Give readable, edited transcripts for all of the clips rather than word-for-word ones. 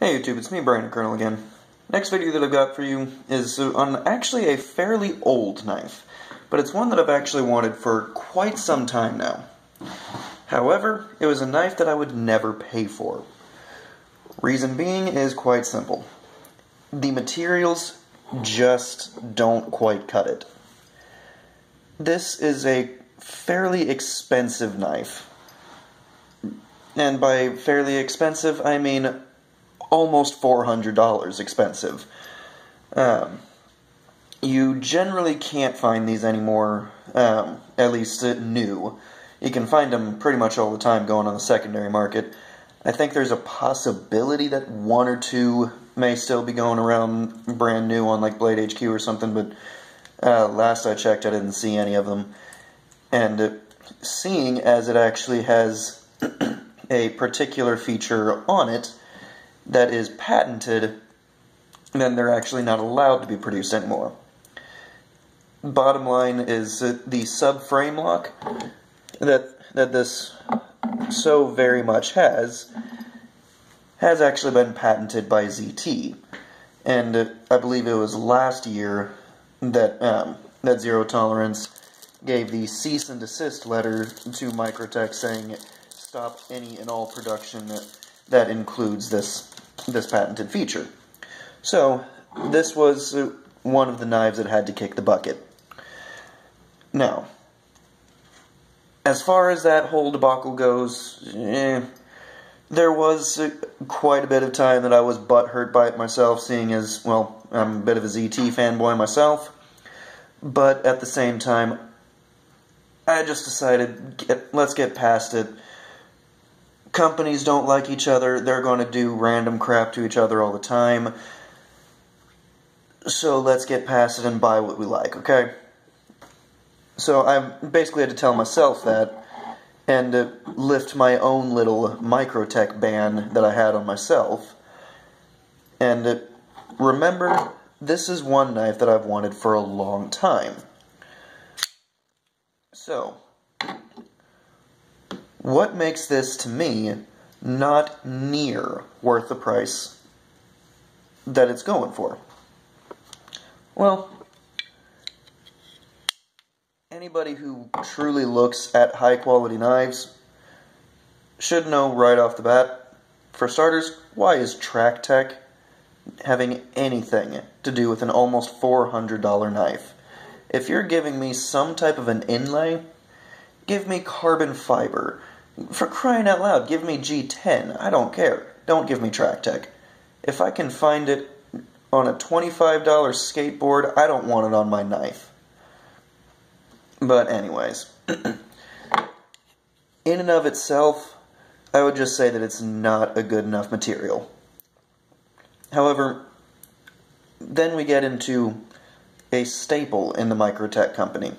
Hey YouTube, it's me, Brian Colonel again. Next video that I've got for you is on actually a fairly old knife, but it's one that I've actually wanted for quite some time now. However, it was a knife that I would never pay for. Reason being is quite simple. The materials just don't quite cut it. This is a fairly expensive knife. And by fairly expensive, I mean almost $400 expensive. You generally can't find these anymore, at least new. You can find them pretty much all the time going on the secondary market. I think there's a possibility that one or two may still be going around brand new on like Blade HQ or something, but last I checked I didn't see any of them. And seeing as it actually has a particular feature on it that is patented, then they're actually not allowed to be produced anymore. Bottom line is the subframe lock that this so very much has actually been patented by ZT, and I believe it was last year that that Zero Tolerance gave the cease and desist letter to Microtec saying stop any and all production that includes this patented feature. So this was one of the knives that had to kick the bucket. Now, as far as that whole debacle goes, there was quite a bit of time that I was butthurt by it myself, seeing as, well, I'm a bit of a ZT fanboy myself, but at the same time, I just decided, let's get past it. Companies don't like each other, they're going to do random crap to each other all the time, so let's get past it and buy what we like, okay? So I basically had to tell myself that, and lift my own little Microtec ban that I had on myself. And remember, this is one knife that I've wanted for a long time. So, what makes this, to me, not near worth the price that it's going for? Well, anybody who truly looks at high-quality knives should know right off the bat, for starters, why is Tech having anything to do with an almost $400 knife? If you're giving me some type of an inlay, give me carbon fiber. For crying out loud, give me G10. I don't care. Don't give me Tech. If I can find it on a $25 skateboard, I don't want it on my knife. But anyways, in and of itself, I would just say that it's not a good enough material. However, then we get into a staple in the Microtec company.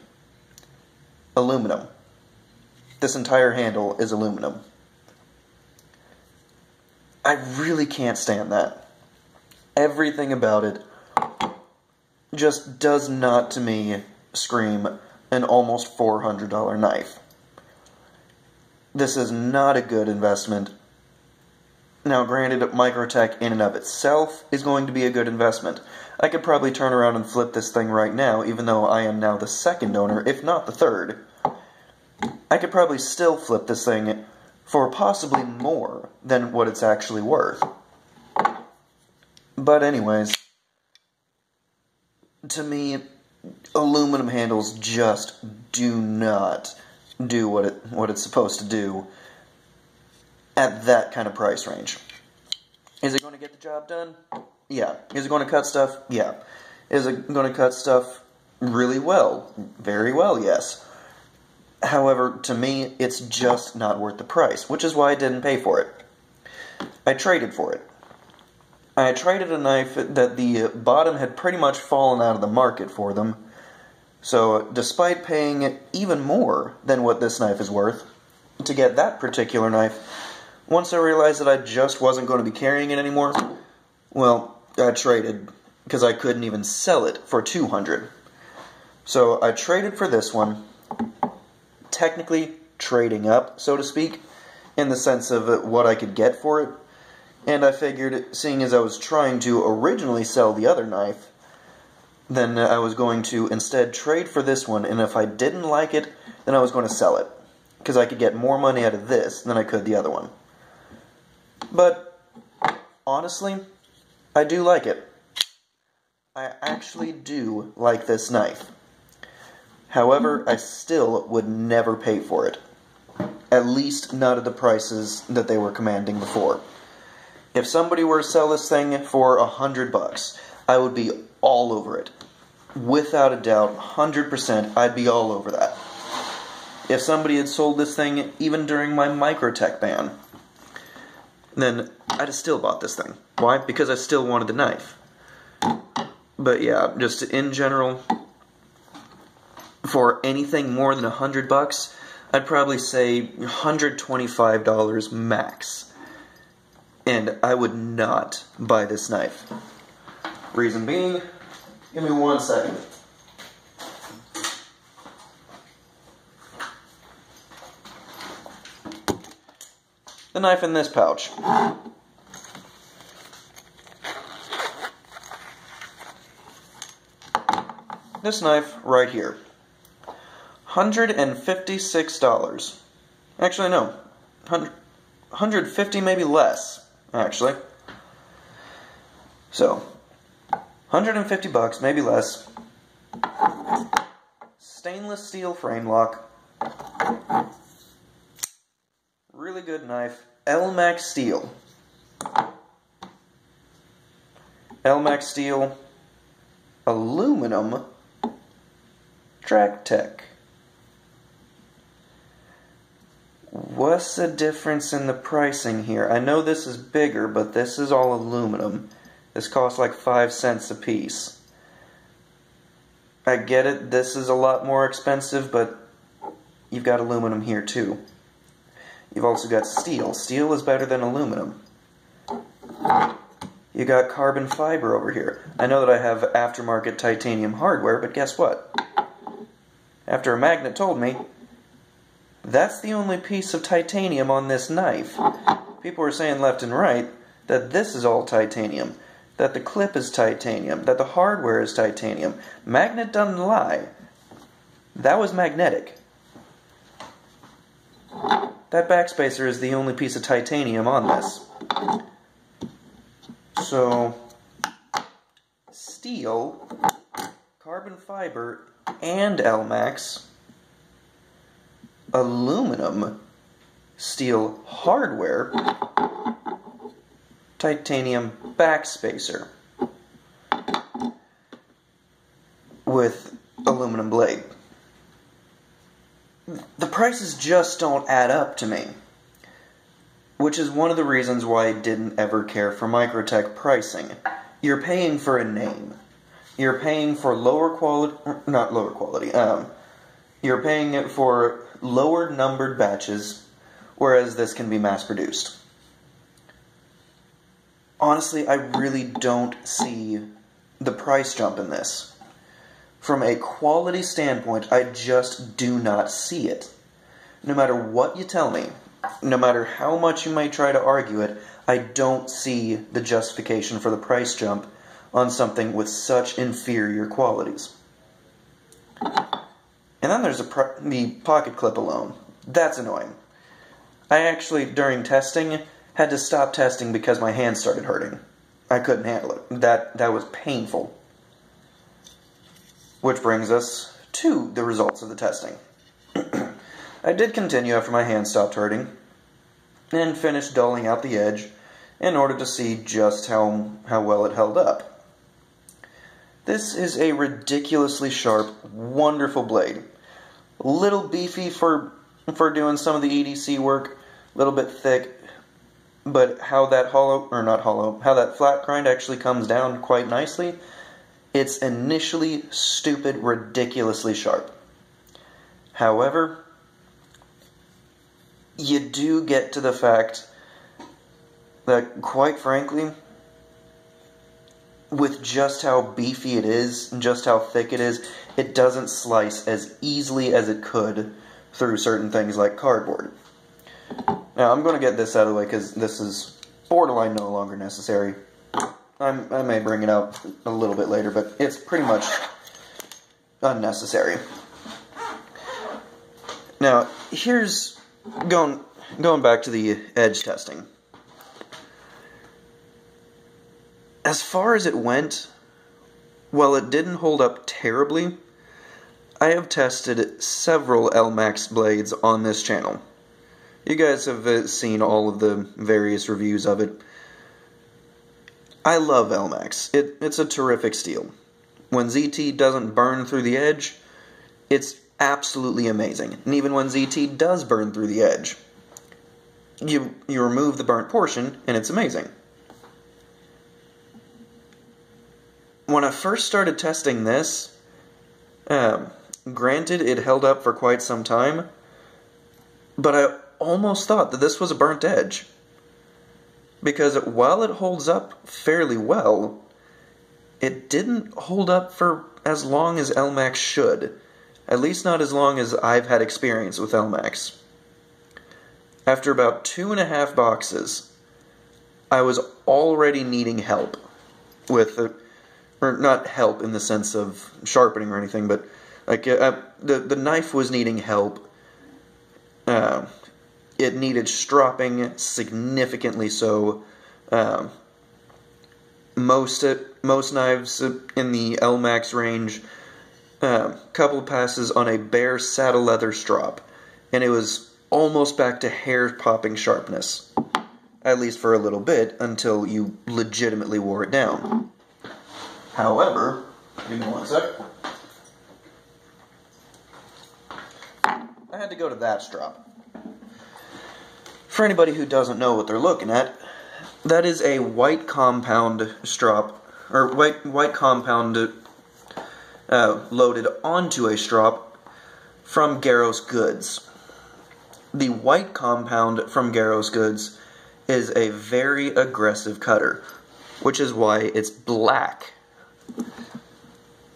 Aluminum. This entire handle is aluminum. I really can't stand that. Everything about it just does not, to me, scream an almost $400 knife. This is not a good investment. Now, granted, Microtec in and of itself is going to be a good investment. I could probably turn around and flip this thing right now, even though I am now the second owner, if not the third. I could probably still flip this thing for possibly more than what it's actually worth. But anyways, to me, aluminum handles just do not do what it's supposed to do at that kind of price range. Is it going to get the job done? Yeah. Is it going to cut stuff? Yeah. Is it going to cut stuff really well? Very well, yes. However, to me, it's just not worth the price, which is why I didn't pay for it. I traded for it. I traded a knife that the bottom had pretty much fallen out of the market for them. So, despite paying even more than what this knife is worth to get that particular knife, once I realized that I just wasn't going to be carrying it anymore, well, I traded because I couldn't even sell it for $200. So, I traded for this one, technically trading up, so to speak, in the sense of what I could get for it. And I figured, seeing as I was trying to originally sell the other knife, then I was going to instead trade for this one, and if I didn't like it, then I was going to sell it. Because I could get more money out of this than I could the other one. But, honestly, I do like it. I actually do like this knife. However, I still would never pay for it. At least not at the prices that they were commanding before. If somebody were to sell this thing for $100, I would be all over it. Without a doubt, 100%, I'd be all over that. If somebody had sold this thing even during my Microtec ban, then I'd have still bought this thing. Why? Because I still wanted the knife. But yeah, just in general, for anything more than $100, I'd probably say $125 max. And I would not buy this knife. Reason being, give me 1 second. The knife in this pouch. This knife right here. $156. Actually, no. 150, maybe less, actually. So, $150, maybe less. Stainless steel frame lock. Really good knife. Elmax steel. Elmax steel. Aluminum. Tech. What's the difference in the pricing here? I know this is bigger, but this is all aluminum. This costs like 5 cents a piece. I get it, this is a lot more expensive, but you've got aluminum here too. You've also got steel. Steel is better than aluminum. You got carbon fiber over here. I know that I have aftermarket titanium hardware, but guess what? After a magnet told me, that's the only piece of titanium on this knife. People were saying left and right that this is all titanium, that the clip is titanium, that the hardware is titanium. Magnet doesn't lie. That was magnetic. That backspacer is the only piece of titanium on this. So, steel, carbon fiber, and Elmax, aluminum, steel hardware, titanium backspacer with aluminum blade. The prices just don't add up to me, which is one of the reasons why I didn't ever care for Microtec pricing. You're paying for a name. You're paying for you're paying for lower numbered batches, whereas this can be mass produced. Honestly, I really don't see the price jump in this. From a quality standpoint, I just do not see it. No matter what you tell me, no matter how much you may try to argue it, I don't see the justification for the price jump on something with such inferior qualities. And then there's the pocket clip alone. That's annoying. I actually, during testing, had to stop testing because my hands started hurting. I couldn't handle it. That was painful. Which brings us to the results of the testing. I did continue after my hands stopped hurting, and finished dulling out the edge in order to see just how well it held up. This is a ridiculously sharp, wonderful blade. A little beefy for doing some of the EDC work, a little bit thick, but how that how that flat grind actually comes down quite nicely, it's initially stupid, ridiculously sharp. However, you do get to the fact that, quite frankly, with just how beefy it is, and just how thick it is, it doesn't slice as easily as it could through certain things like cardboard. Now, I'm going to get this out of the way because this is borderline no longer necessary. I may bring it up a little bit later, but it's pretty much unnecessary. Now, here's going back to the edge testing. As far as it went, while it didn't hold up terribly, I have tested several LMAX blades on this channel. You guys have seen all of the various reviews of it. I love LMAX. It's a terrific steel. When ZT doesn't burn through the edge, it's absolutely amazing. And even when ZT does burn through the edge, you remove the burnt portion, and it's amazing. When I first started testing this, granted it held up for quite some time, but I almost thought that this was a burnt edge. Because while it holds up fairly well, it didn't hold up for as long as LMAX should. At least not as long as I've had experience with LMAX. After about 2.5 boxes, I was already needing help with, or not help in the sense of sharpening or anything, but like the knife was needing help. It needed stropping significantly so. Most knives in the LMAX range, couple passes on a bare saddle leather strop, and it was almost back to hair-popping sharpness. At least for a little bit, until you legitimately wore it down. However, give me one sec. I had to go to that strop. For anybody who doesn't know what they're looking at, that is a white compound strop, or white compound loaded onto a strop from Garros Goods. The white compound from Garros Goods is a very aggressive cutter, which is why it's black.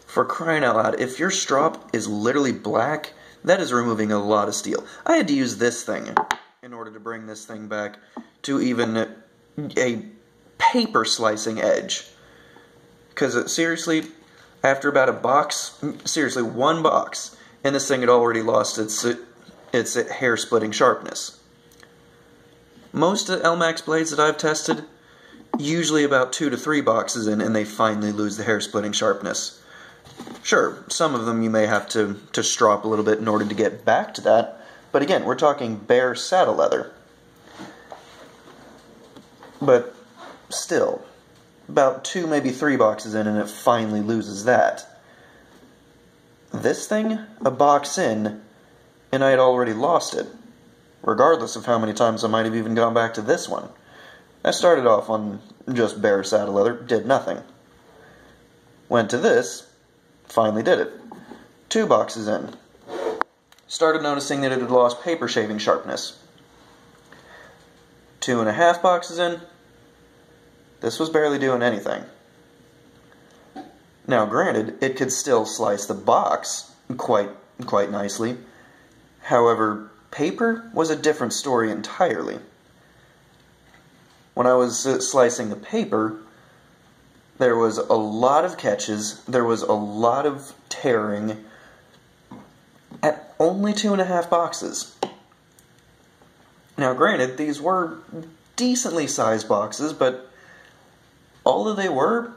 For crying out loud, if your strop is literally black, that is removing a lot of steel. I had to use this thing in order to bring this thing back to even a paper slicing edge. Because seriously, after about a box, seriously, one box, and this thing had already lost its hair-splitting sharpness. Most LMAX blades that I've tested, usually about 2 to 3 boxes in, and they finally lose the hair-splitting sharpness. Sure, some of them you may have to strop a little bit in order to get back to that, but again, we're talking bare saddle leather. But still, about 2, maybe 3 boxes in, and it finally loses that. This thing, a box in, and I had already lost it, regardless of how many times I might have even gone back to this one. I started off on just bare saddle leather, did nothing. Went to this, finally did it. 2 boxes in. Started noticing that it had lost paper shaving sharpness. 2.5 boxes in, this was barely doing anything. Now granted, it could still slice the box quite nicely. However, paper was a different story entirely. When I was slicing the paper, there was a lot of catches, there was a lot of tearing at only 2.5 boxes. Now granted, these were decently sized boxes, but all that they were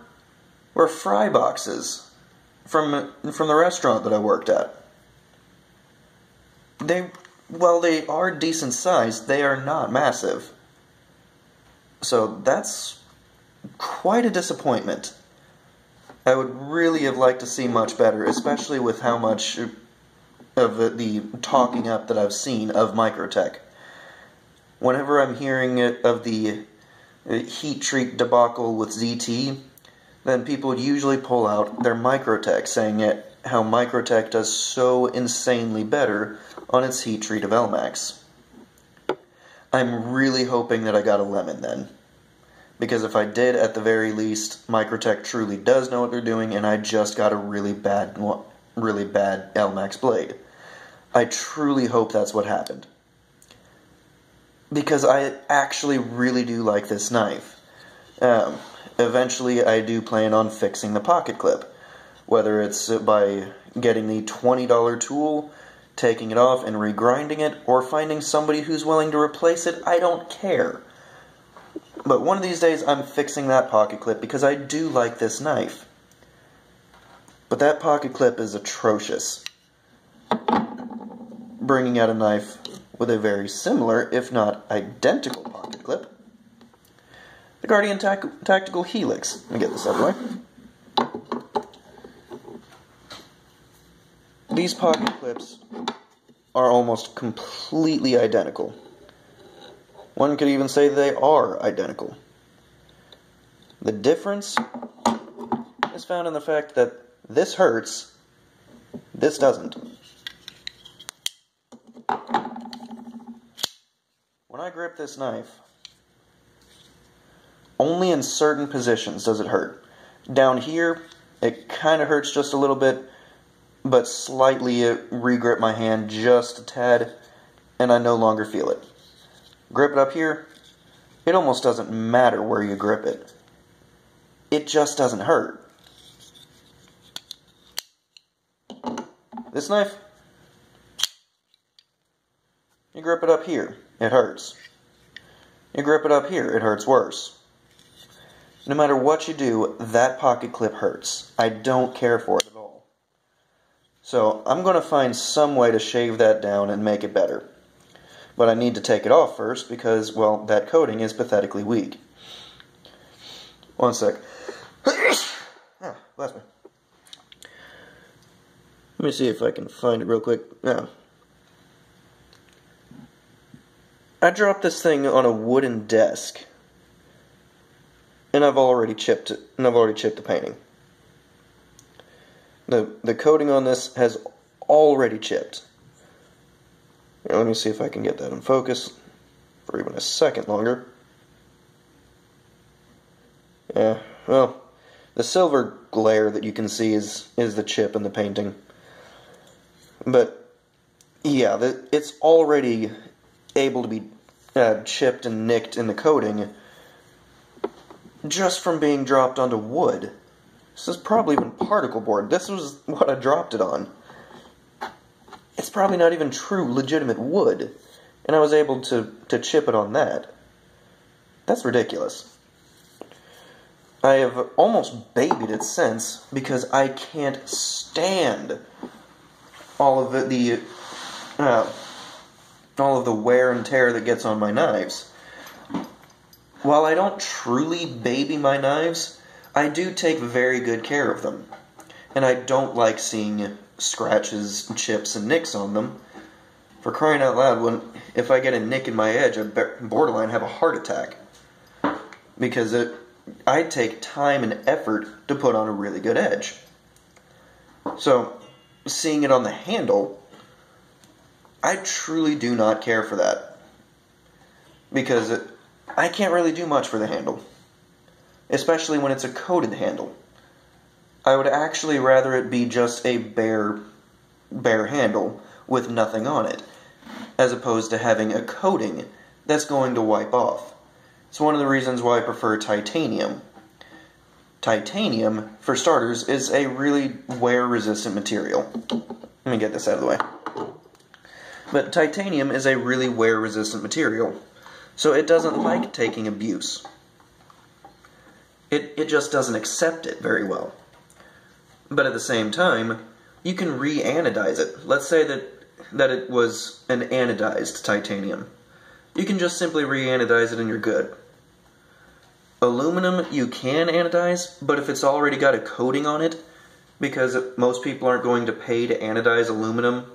fry boxes from the restaurant that I worked at. While they are decent sized, they are not massive. So that's quite a disappointment. I would really have liked to see much better, especially with how much of the talking up that I've seen of Microtec. Whenever I'm hearing of the heat treat debacle with ZT, then people usually pull out their Microtec, saying how Microtec does so insanely better on its heat treat of LMAX. I'm really hoping that I got a lemon then. Because if I did, at the very least, Microtec truly does know what they're doing, and I just got a really bad LMAX blade. I truly hope that's what happened. because I actually really do like this knife. Eventually, I do plan on fixing the pocket clip, whether it's by getting the $20 tool, taking it off and regrinding it, or finding somebody who's willing to replace it. I don't care. But one of these days, I'm fixing that pocket clip because I do like this knife. But that pocket clip is atrocious. Bringing out a knife with a very similar, if not identical, pocket clip. The Guardian Tactical Helix. Let me get this out of the way. These pocket clips are almost completely identical. One could even say they are identical. The difference is found in the fact that this hurts, this doesn't. When I grip this knife, only in certain positions does it hurt. Down here, it kind of hurts just a little bit, but slightly re-grip my hand just a tad, and I no longer feel it. Grip it up here, it almost doesn't matter where you grip it. It just doesn't hurt. This knife, you grip it up here, it hurts. You grip it up here, it hurts worse. No matter what you do, that pocket clip hurts. I don't care for it at all. So I'm going to find some way to shave that down and make it better. But I need to take it off first because, well, that coating is pathetically weak. One sec. Ah, bless me. Let me see if I can find it real quick. Yeah. I dropped this thing on a wooden desk, and I've already chipped it, and I've already chipped the painting. The coating on this has already chipped. Now, let me see if I can get that in focus for even a second longer. Yeah, well, the silver glare that you can see is the chip in the painting. But, yeah, it's already able to be chipped and nicked in the coating just from being dropped onto wood. This is probably even particle board. This was what I dropped it on. It's probably not even true, legitimate wood. And I was able to chip it on that. That's ridiculous. I have almost babied it since because I can't stand all of the wear and tear that gets on my knives. While I don't truly baby my knives, I do take very good care of them. And I don't like seeing scratches, chips, and nicks on them. For crying out loud, if I get a nick in my edge, I borderline have a heart attack. Because I take time and effort to put on a really good edge. So, seeing it on the handle, I truly do not care for that. Because I can't really do much for the handle. Especially when it's a coated handle. I would actually rather it be just a bare handle with nothing on it, as opposed to having a coating that's going to wipe off. It's one of the reasons why I prefer titanium. Titanium, for starters, is a really wear-resistant material. Let me get this out of the way. But titanium is a really wear-resistant material, so it doesn't like taking abuse. It just doesn't accept it very well. But at the same time, you can re-anodize it. Let's say that it was an anodized titanium. You can just simply re-anodize it and you're good. Aluminum you can anodize, but if it's already got a coating on it, because most people aren't going to pay to anodize aluminum,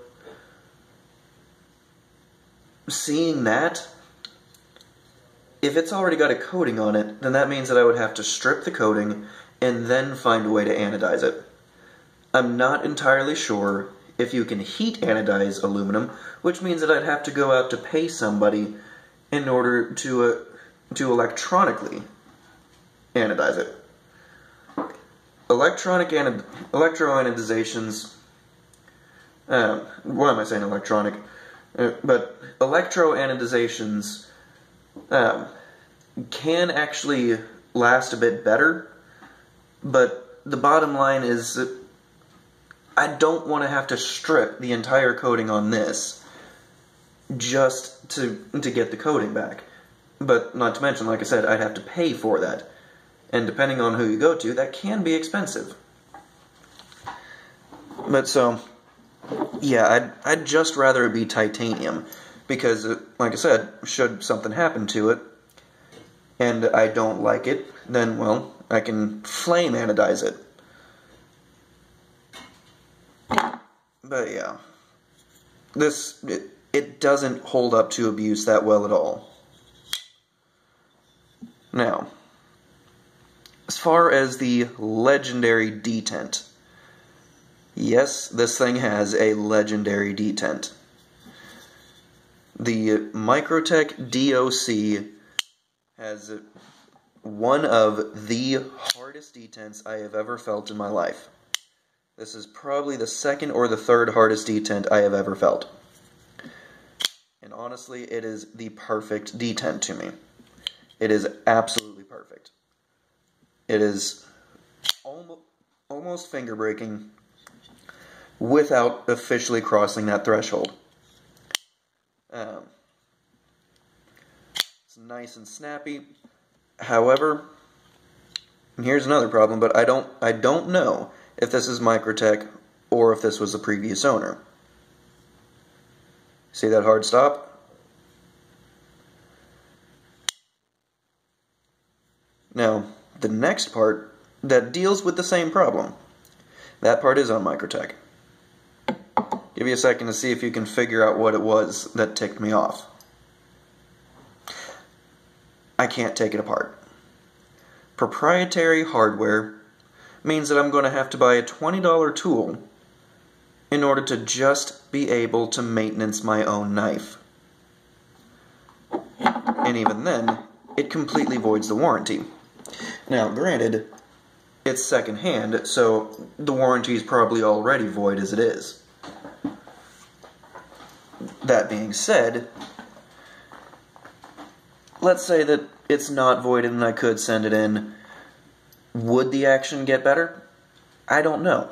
seeing that, if it's already got a coating on it, then that means that I would have to strip the coating and then find a way to anodize it. I'm not entirely sure if you can heat anodize aluminum, which means that I'd have to go out to pay somebody in order to electronically anodize it. Electroanodizations, why am I saying electronic? But electroanodizations can actually last a bit better, but the bottom line is that I don't want to have to strip the entire coating on this just to get the coating back. But not to mention, like I said, I'd have to pay for that. And depending on who you go to, that can be expensive. But so, yeah, I'd just rather it be titanium. Because, like I said, should something happen to it, and I don't like it, then, well, I can flame anodize it. But yeah, it doesn't hold up to abuse that well at all. Now, as far as the legendary detent, yes, this thing has a legendary detent. The Microtec DOC has one of the hardest detents I have ever felt in my life. This is probably the second or the third hardest detent I have ever felt. And honestly, it is the perfect detent to me. It is absolutely perfect. It is almost finger-breaking without officially crossing that threshold. It's nice and snappy. However, here's another problem, but I don't know if this is Microtec or if this was the previous owner. See that hard stop? Now, the next part that deals with the same problem. That part is on Microtec. Give you a second to see if you can figure out what it was that ticked me off. I can't take it apart. Proprietary hardware means that I'm going to have to buy a $20 tool in order to just be able to maintenance my own knife. And even then, it completely voids the warranty. Now, granted, it's second-hand, so the warranty is probably already void as it is. That being said, let's say that it's not voided and I could send it in. Would the action get better? I don't know.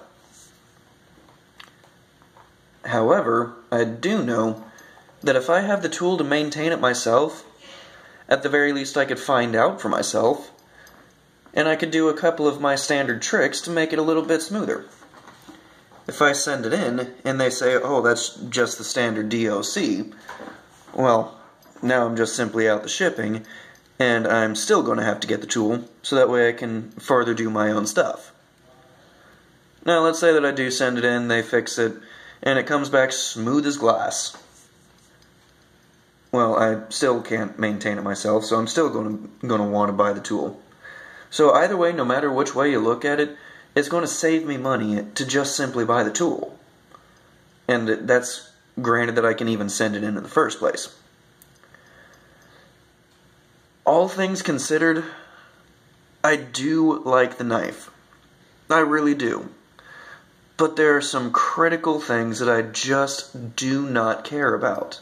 However, I do know that if I have the tool to maintain it myself, at the very least I could find out for myself, and I could do a couple of my standard tricks to make it a little bit smoother. If I send it in, and they say, oh, that's just the standard DOC, well, now I'm just simply out the shipping, and I'm still going to have to get the tool, so that way I can further do my own stuff. Now, let's say that I do send it in, they fix it, and it comes back smooth as glass. Well, I still can't maintain it myself, so I'm still going to want to buy the tool. So either way, no matter which way you look at it, it's going to save me money to just simply buy the tool. And that's granted that I can even send it in the first place. All things considered, I do like the knife. I really do. But there are some critical things that I just do not care about.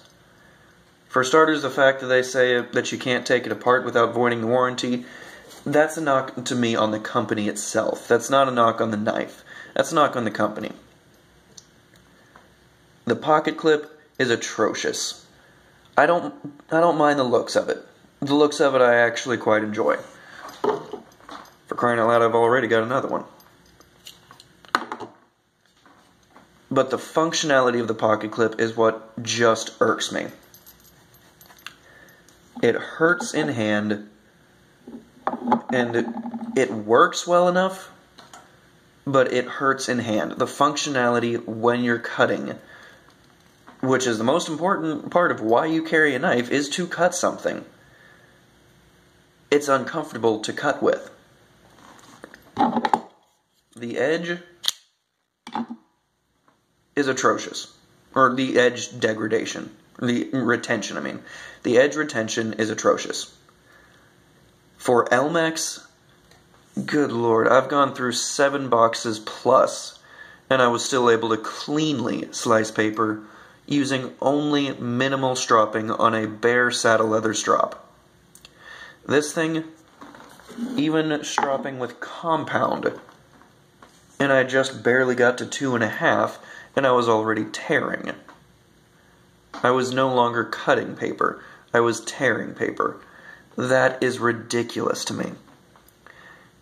For starters, the fact that they say that you can't take it apart without voiding the warranty, that's a knock to me on the company itself. That's not a knock on the knife. That's a knock on the company. The pocket clip is atrocious. I don't mind the looks of it. The looks of it I actually quite enjoy. For crying out loud, I've already got another one. But the functionality of the pocket clip is what just irks me. It hurts in hand, and it works well enough, but it hurts in hand. The functionality when you're cutting, which is the most important part of why you carry a knife, is to cut something. It's uncomfortable to cut with. The edge is atrocious. Or the edge degradation. The retention, I mean. The edge retention is atrocious. For Elmex, good lord, I've gone through 7 boxes plus, and I was still able to cleanly slice paper using only minimal stropping on a bare saddle leather strop. This thing, even stropping with compound, and I just barely got to 2.5, and I was already tearing. I was no longer cutting paper, I was tearing paper. That is ridiculous to me.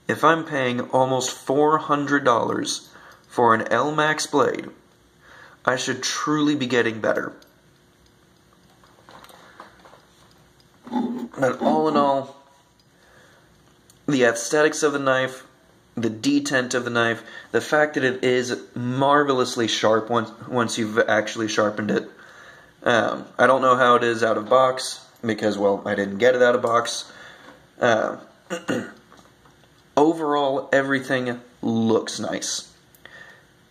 If I'm paying almost $400 for an L-Max blade, I should truly be getting better. But all in all, the aesthetics of the knife, the detent of the knife, the fact that it is marvelously sharp once you've actually sharpened it. I don't know how it is out of box, because, well, I didn't get it out of box. Overall, everything looks nice.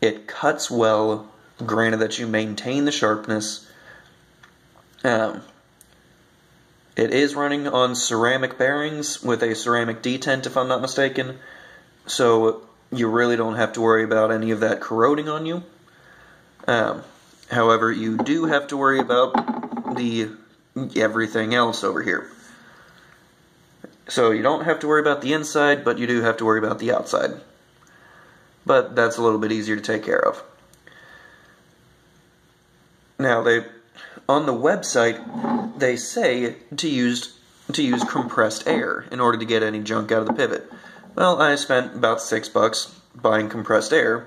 It cuts well, granted that you maintain the sharpness. It is running on ceramic bearings with a ceramic detent, if I'm not mistaken, so you really don't have to worry about any of that corroding on you. However, you do have to worry about everything else over here. So you don't have to worry about the inside, but you do have to worry about the outside. But that's a little bit easier to take care of. Now, on the website, they say to use compressed air in order to get any junk out of the pivot. Well, I spent about $6 buying compressed air,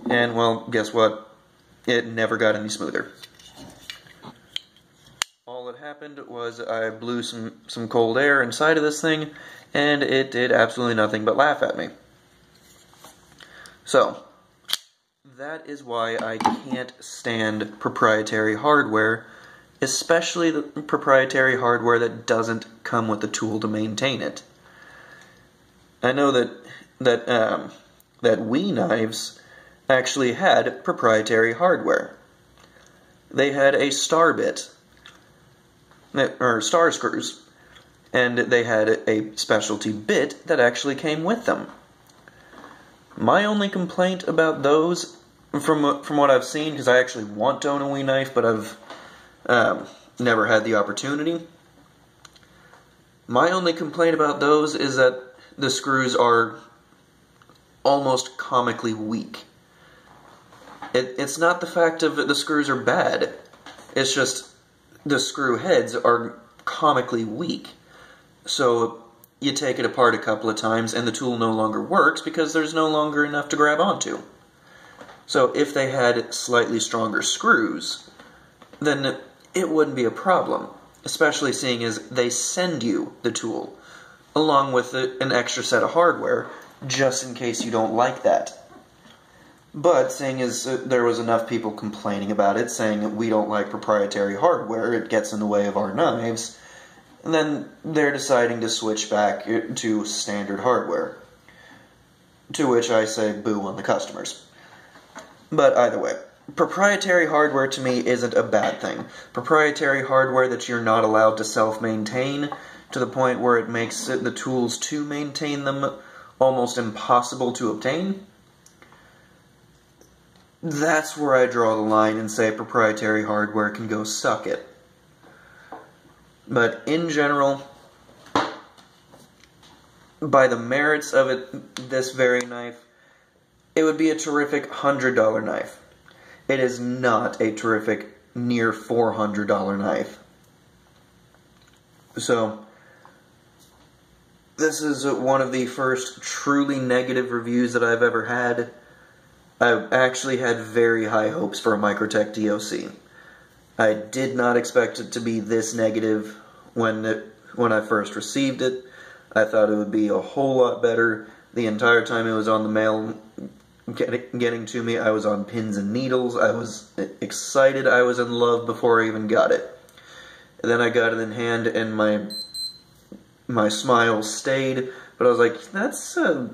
and, well, guess what? It never got any smoother. All that happened was I blew some cold air inside of this thing, and it did absolutely nothing but laugh at me. So, that is why I can't stand proprietary hardware, especially the proprietary hardware that doesn't come with the tool to maintain it. I know that Wii knives actually had proprietary hardware. They had a star bit, or star screws, and they had a specialty bit that actually came with them. My only complaint about those, from what I've seen, because I actually want to own a Wii knife, but I've never had the opportunity. My only complaint about those is that the screws are almost comically weak. It's not the fact of the screws are bad, it's just the screw heads are comically weak. So you take it apart a couple of times and the tool no longer works because there's no longer enough to grab onto. So if they had slightly stronger screws, then it wouldn't be a problem, especially seeing as they send you the tool along with an extra set of hardware just in case you don't like that. But seeing as there was enough people complaining about it, saying we don't like proprietary hardware, it gets in the way of our knives, and then they're deciding to switch back to standard hardware. To which I say boo on the customers. But either way, proprietary hardware to me isn't a bad thing. Proprietary hardware that you're not allowed to self-maintain to the point where it makes the tools to maintain them almost impossible to obtain, that's where I draw the line and say proprietary hardware can go suck it. But in general, by the merits of it, this very knife, it would be a terrific $100 knife. It is not a terrific near $400 knife. So, this is one of the first truly negative reviews that I've ever had. I actually had very high hopes for a Microtec DOC. I did not expect it to be this negative when I first received it. I thought it would be a whole lot better. The entire time it was on the mail getting to me, I was on pins and needles. I was excited. I was in love before I even got it. And then I got it in hand and my smile stayed, but I was like, that's a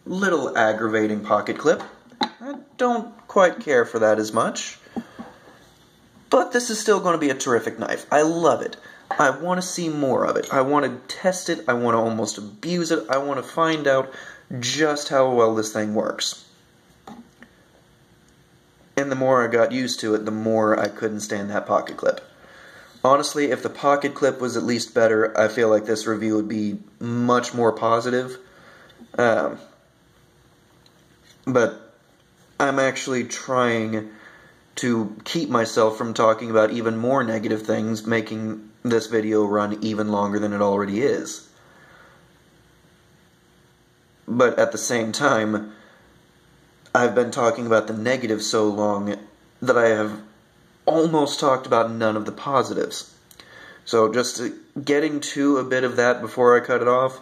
little aggravating pocket clip. I don't quite care for that as much. But this is still going to be a terrific knife. I love it. I want to see more of it. I want to test it. I want to almost abuse it. I want to find out just how well this thing works. And the more I got used to it, the more I couldn't stand that pocket clip. Honestly, if the pocket clip was at least better, I feel like this review would be much more positive. But I'm actually trying to keep myself from talking about even more negative things, making this video run even longer than it already is. But at the same time, I've been talking about the negatives so long that I have almost talked about none of the positives. So just getting to a bit of that before I cut it off,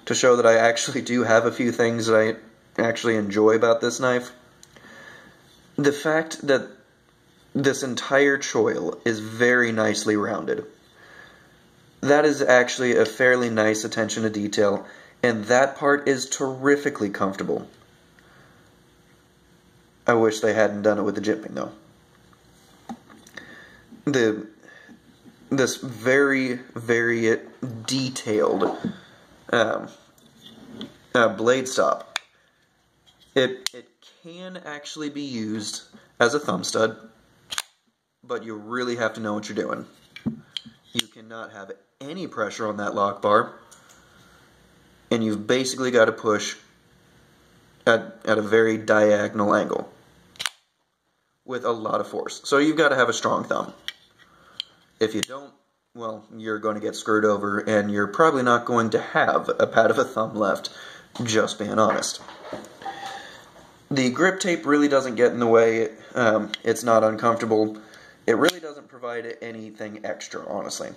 to show that I actually do have a few things that I actually enjoy about this knife. The fact that this entire choil is very nicely rounded. That is actually a fairly nice attention to detail, and that part is terrifically comfortable. I wish they hadn't done it with the jimping, though. This very, very detailed blade stop. It can actually be used as a thumb stud, but you really have to know what you're doing. You cannot have any pressure on that lock bar, and you've basically got to push at a very diagonal angle with a lot of force. So you've got to have a strong thumb. If you don't, well, you're going to get screwed over, and you're probably not going to have a pad of a thumb left, just being honest. The grip tape really doesn't get in the way. It's not uncomfortable. It really doesn't provide anything extra, honestly.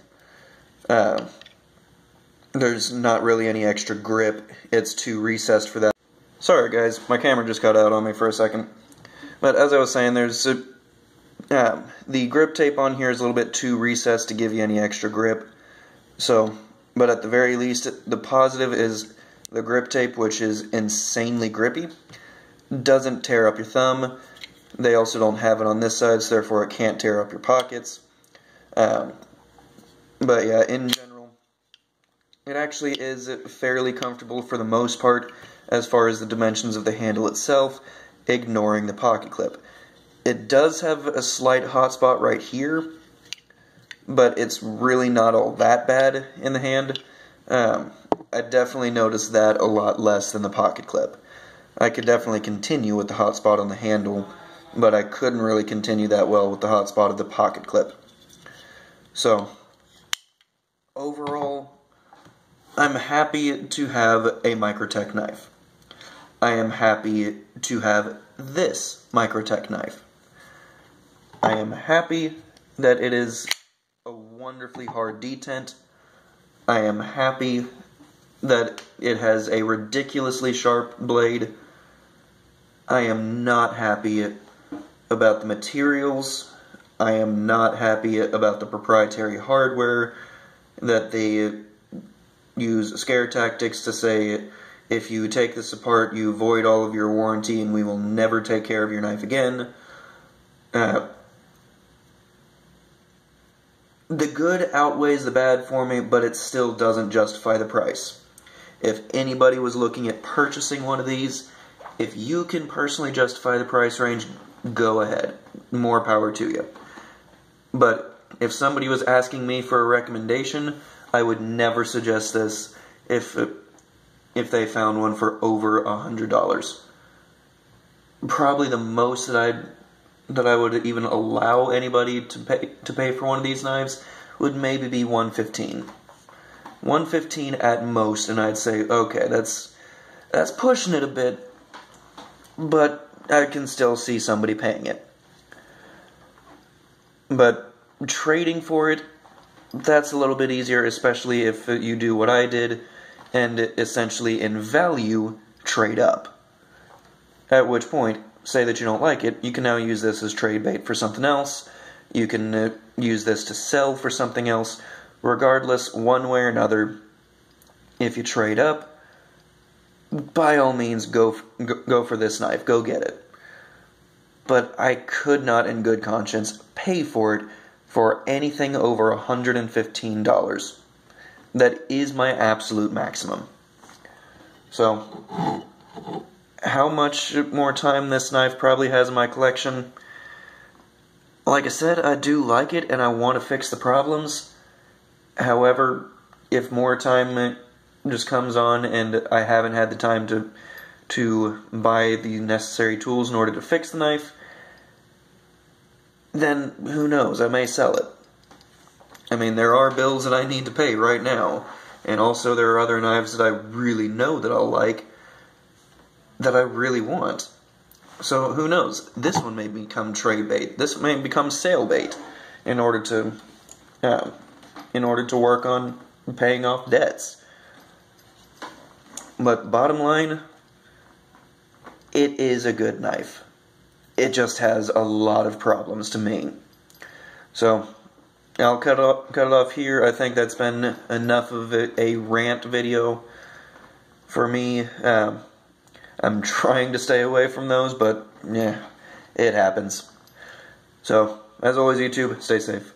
There's not really any extra grip. It's too recessed for that. Sorry guys, my camera just got out on me for a second. But as I was saying, there's the grip tape on here is a little bit too recessed to give you any extra grip. So, but at the very least, the positive is the grip tape, which is insanely grippy. Doesn't tear up your thumb. They also don't have it on this side, so therefore it can't tear up your pockets. But yeah, in general, it actually is fairly comfortable for the most part as far as the dimensions of the handle itself, ignoring the pocket clip. It does have a slight hot spot right here, but it's really not all that bad in the hand. I definitely noticed that a lot less than the pocket clip. I could definitely continue with the hot spot on the handle, but I couldn't really continue that well with the hot spot of the pocket clip. So, overall, I'm happy to have a Microtec knife. I am happy to have this Microtec knife. I am happy that it is a wonderfully hard detent. I am happy that it has a ridiculously sharp blade. I am not happy about the materials. I am not happy about the proprietary hardware that they use scare tactics to say, if you take this apart, you void all of your warranty and we will never take care of your knife again. The good outweighs the bad for me, but it still doesn't justify the price. If anybody was looking at purchasing one of these, if you can personally justify the price range, go ahead. More power to you. But if somebody was asking me for a recommendation, I would never suggest this if they found one for over $100. Probably the most that I would even allow anybody to pay for one of these knives would maybe be $115. $115 at most, and I'd say, okay, that's pushing it a bit, but I can still see somebody paying it. But trading for it, that's a little bit easier, especially if you do what I did, and essentially in value, trade up. At which point, say that you don't like it, you can now use this as trade bait for something else. You can use this to sell for something else. Regardless, one way or another, if you trade up, by all means, go for this knife. Go get it. But I could not, in good conscience, pay for it for anything over $115. That is my absolute maximum. So, how much more time this knife probably has in my collection? Like I said, I do like it and I want to fix the problems. However, if more time just comes on and I haven't had the time to buy the necessary tools in order to fix the knife, then who knows, I may sell it. I mean, there are bills that I need to pay right now, and also there are other knives that I really know that I'll like, that I really want. So who knows, this one may become trade bait, this may become sale bait, in order to work on paying off debts. But bottom line, it is a good knife. It just has a lot of problems to me. So, I'll cut it off here. I think that's been enough of a rant video for me. I'm trying to stay away from those, but yeah, it happens. So, as always, YouTube, stay safe.